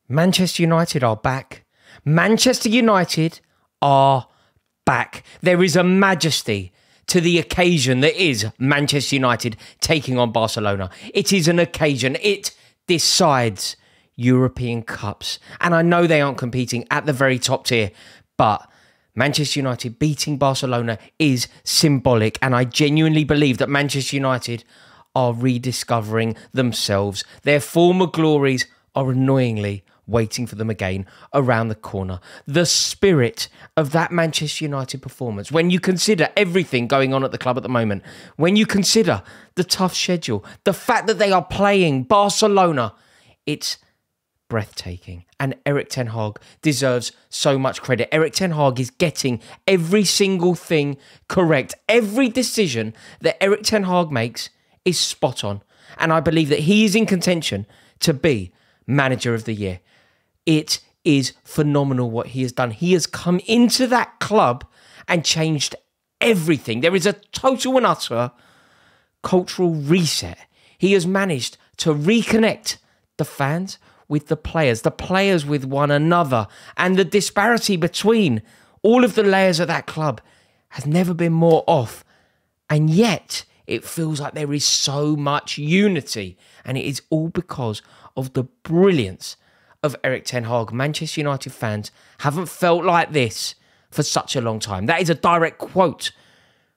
Manchester United are back. Manchester United are back. There is a majesty to the occasion that is Manchester United taking on Barcelona. It is an occasion. It decides European Cups. And I know they aren't competing at the very top tier, but Manchester United beating Barcelona is symbolic. And I genuinely believe that Manchester United are rediscovering themselves. Their former glories are annoyingly waiting for them again around the corner. The spirit of that Manchester United performance, when you consider everything going on at the club at the moment, when you consider the tough schedule, the fact that they are playing Barcelona, it's breathtaking. And Erik ten Hag deserves so much credit. Erik ten Hag is getting every single thing correct. Every decision that Erik ten Hag makes is spot on. And I believe that he is in contention to be Manager of the Year. It is phenomenal what he has done. He has come into that club and changed everything. There is a total and utter cultural reset. He has managed to reconnect the fans with the players with one another. And the disparity between all of the layers of that club has never been more off. And yet it feels like there is so much unity. And it is all because of the brilliance of Erik ten Hag. Manchester United fans haven't felt like this for such a long time. That is a direct quote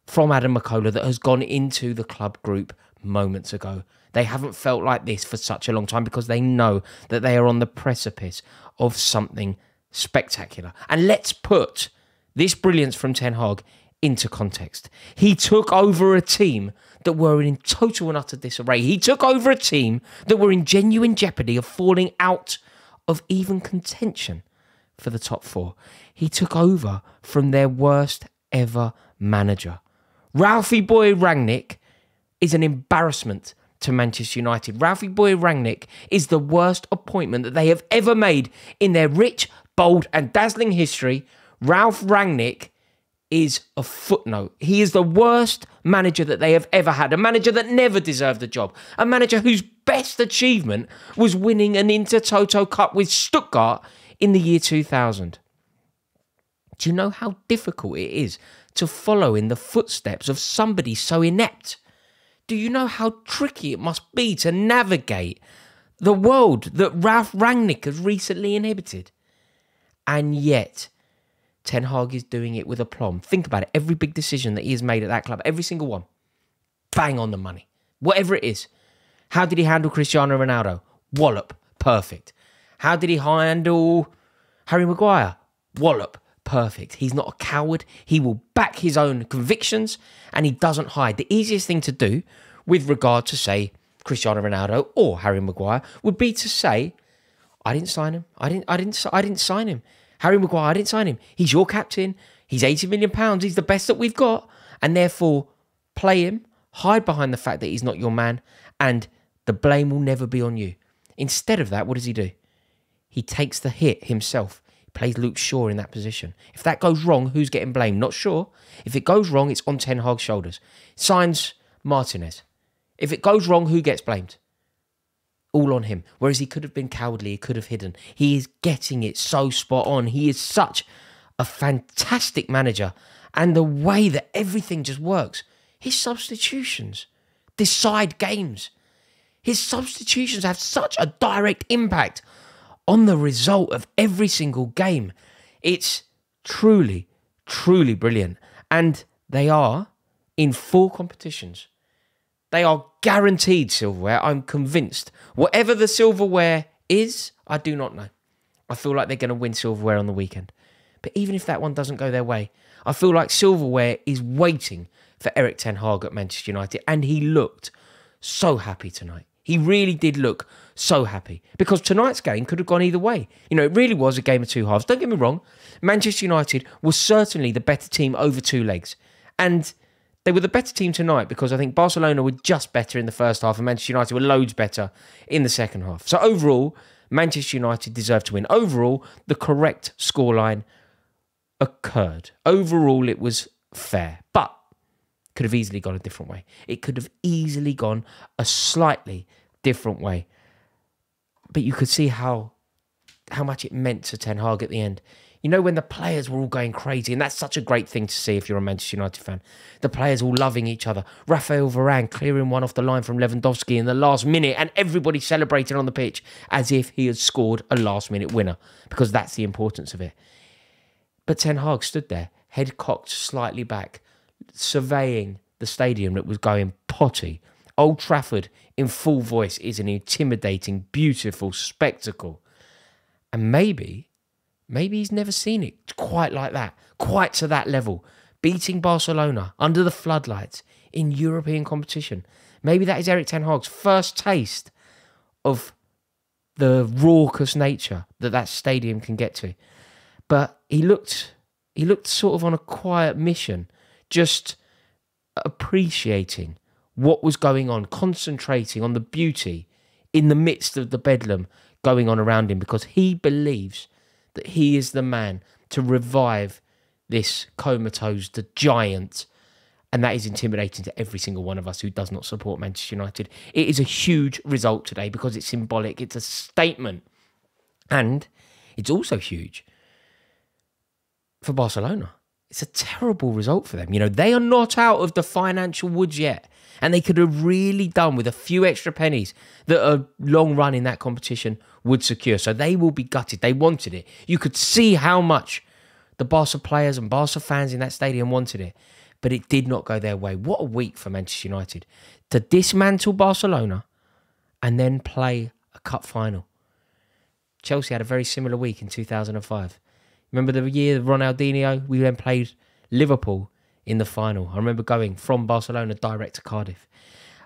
from Adam McCullough that has gone into the club group moments ago. They haven't felt like this for such a long time because they know that they are on the precipice of something spectacular. And let's put this brilliance from Ten Hag into context. He took over a team that were in total and utter disarray. He took over a team that were in genuine jeopardy of falling out of even contention for the top four. He took over from their worst ever manager. Ralphie Boy Rangnick is an embarrassment to Manchester United. Ralphie Boy Rangnick is the worst appointment that they have ever made in their rich, bold and dazzling history. Ralph Rangnick is a footnote. He is the worst manager that they have ever had. A manager that never deserved the job. A manager whose best achievement was winning an Intertoto Cup with Stuttgart in the year 2000. Do you know how difficult it is to follow in the footsteps of somebody so inept? Do you know how tricky it must be to navigate the world that Ralph Rangnick has recently inhabited? And yet, Ten Hag is doing it with aplomb. Think about it. Every big decision that he has made at that club, every single one, bang on the money. Whatever it is. How did he handle Cristiano Ronaldo? Wallop. Perfect. How did he handle Harry Maguire? Wallop. Perfect. He's not a coward. He will back his own convictions and he doesn't hide. The easiest thing to do with regard to, say, Cristiano Ronaldo or Harry Maguire would be to say, I didn't sign him. I didn't sign him. Harry Maguire, I didn't sign him. He's your captain. He's £80 million. He's the best that we've got. And therefore, play him, hide behind the fact that he's not your man, and the blame will never be on you. Instead of that, what does he do? He takes the hit himself. He plays Luke Shaw in that position. If that goes wrong, who's getting blamed? Not sure. If it goes wrong, it's on Ten Hag's shoulders. Signs Martinez. If it goes wrong, who gets blamed? All on him. Whereas he could have been cowardly, he could have hidden. He is getting it so spot on. He is such a fantastic manager. And the way that everything just works. His substitutions decide games. His substitutions have such a direct impact on the result of every single game. It's truly, truly brilliant. And they are in 4 competitions. They are guaranteed silverware. I'm convinced. Whatever the silverware is, I do not know. I feel like they're going to win silverware on the weekend. But even if that one doesn't go their way, I feel like silverware is waiting for Erik ten Hag at Manchester United. And he looked so happy tonight. He really did look so happy. Because tonight's game could have gone either way. You know, it really was a game of two halves. Don't get me wrong. Manchester United was certainly the better team over 2 legs. And they were the better team tonight because I think Barcelona were just better in the first half and Manchester United were loads better in the second half. So overall, Manchester United deserved to win. Overall, the correct scoreline occurred. Overall, it was fair, but could have easily gone a different way. It could have easily gone a slightly different way. But you could see how how much it meant to Ten Hag at the end. You know, when the players were all going crazy, and that's such a great thing to see if you're a Manchester United fan. The players all loving each other. Raphael Varane clearing one off the line from Lewandowski in the last minute, and everybody celebrating on the pitch as if he had scored a last-minute winner, because that's the importance of it. But Ten Hag stood there, head cocked slightly back, surveying the stadium that was going potty. Old Trafford in full voice is an intimidating, beautiful spectacle. And maybe he's never seen it quite like that, quite to that level. Beating Barcelona under the floodlights in European competition. Maybe that is Erik ten Hag's first taste of the raucous nature that stadium can get to. But he looked sort of on a quiet mission, just appreciating what was going on, concentrating on the beauty in the midst of the bedlam going on around him, because he believes that he is the man to revive this comatose, the giant, and that is intimidating to every single one of us who does not support Manchester United. It is a huge result today because it's symbolic, it's a statement, and it's also huge for Barcelona. It's a terrible result for them. You know, they are not out of the financial woods yet, and they could have really done with a few extra pennies that a long run in that competition would secure. So they will be gutted. They wanted it. You could see how much the Barca players and Barca fans in that stadium wanted it, but it did not go their way. What a week for Manchester United to dismantle Barcelona and then play a cup final. Chelsea had a very similar week in 2005. Remember the year of Ronaldinho? We then played Liverpool in the final. I remember going from Barcelona direct to Cardiff.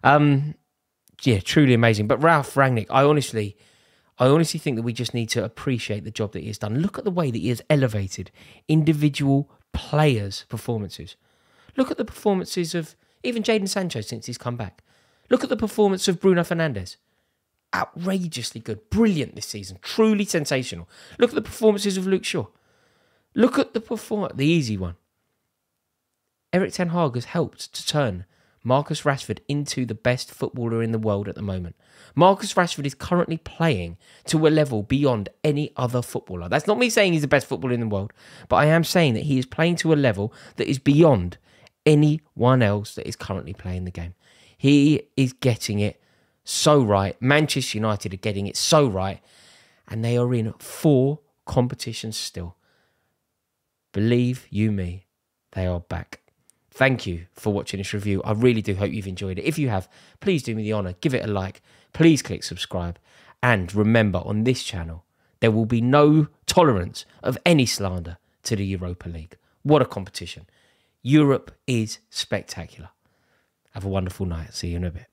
Yeah, truly amazing. But Ralph Rangnick, I honestly think that we just need to appreciate the job that he has done. Look at the way that he has elevated individual players' performances. Look at the performances of even Jadon Sancho since he's come back. Look at the performance of Bruno Fernandes. Outrageously good. Brilliant this season. Truly sensational. Look at the performances of Luke Shaw. Look at the performance, the easy one. Erik ten Hag has helped to turn Marcus Rashford into the best footballer in the world at the moment. Marcus Rashford is currently playing to a level beyond any other footballer. That's not me saying he's the best footballer in the world, but I am saying that he is playing to a level that is beyond anyone else that is currently playing the game. He is getting it so right. Manchester United are getting it so right, and they are in 4 competitions still. Believe you me, they are back. Thank you for watching this review. I really do hope you've enjoyed it. If you have, please do me the honour. Give it a like. Please click subscribe. And remember, on this channel, there will be no tolerance of any slander to the Europa League. What a competition. Europe is spectacular. Have a wonderful night. See you in a bit.